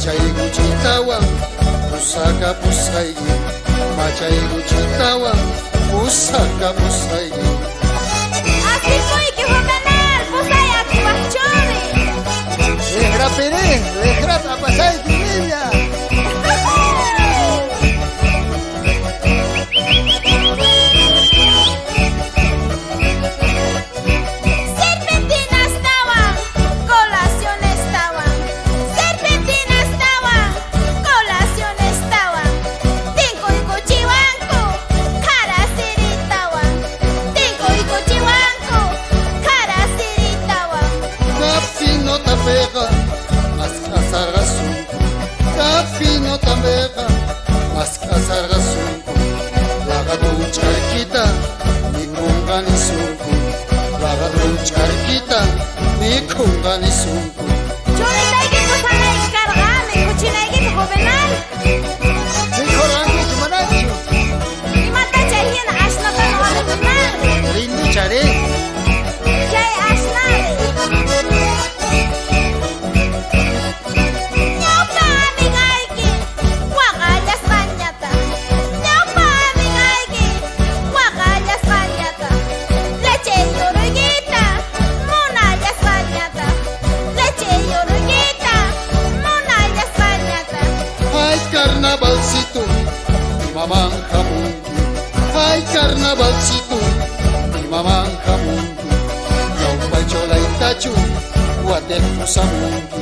Machaykuchitawan pusaka pusayki Machaykuchitawan pusaka pusayki Asipuyki Juvenal pusay atipachuri Legra Pérez, legra tapasayki niña Serpentinas tawan, colaciones tawan Serpentinas tawan, colaciones tawan Tinko y cuchiwanko, cara siritawan Tinko y cuchiwanko, cara siritawan Kapi no tapega, mas kasarga sunku Kapi no tapega, mas kasarga sunku Laga ducharkita, nikungani sunku Laga ducharkita, nikungani sunku Churintayki pusanay kargami, kuchinayki Juvenal Nicorangi chumanachu, Imata chay hina ashnata Juvenal rindu chare Chay ashnari Ñawpa amigayki, waqallas mañata Ñawpa amigayki, waqallas mañata Leche yoruyita, munallas mañata Leche yoruyita, munallas mañata Ay carnavalcito, mi mamá jamungu Ay carnavalcito, mi mamá jamungu Ñawpa chola itachu, guate kusamungu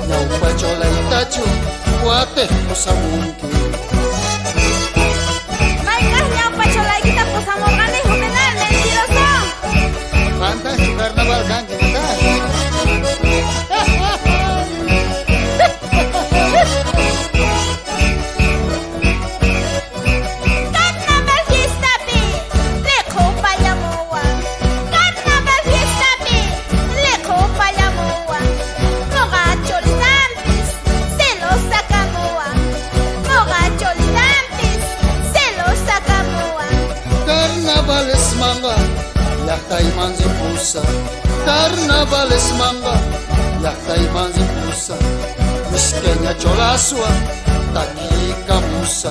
Ñawpa chola itachu, guate kusamungu Maykas ñawpa cholaykita pusamurqani Juvenal, mentiroso Manda su carnaval gangue, ¿verdad? Carnaval fiestapi, leqhu pallamuwan Carnaval fiestapi, leqhu pallamuwan Nuqa cholitanpis, celosa kamuwan Nuqa cholitanpis, celosa kamuwan Carnaval es manga, llaqta imanzi pusa Carnaval es manga, llaqta imanzi pusa Misqueña cholasua, taquirica musa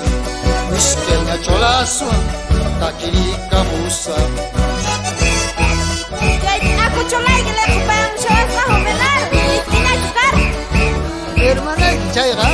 Misqueña cholasua, taquirica musa Aku cholayki leqhu pallamushawasqa Juvenal Miskina chukar Hermana, chayga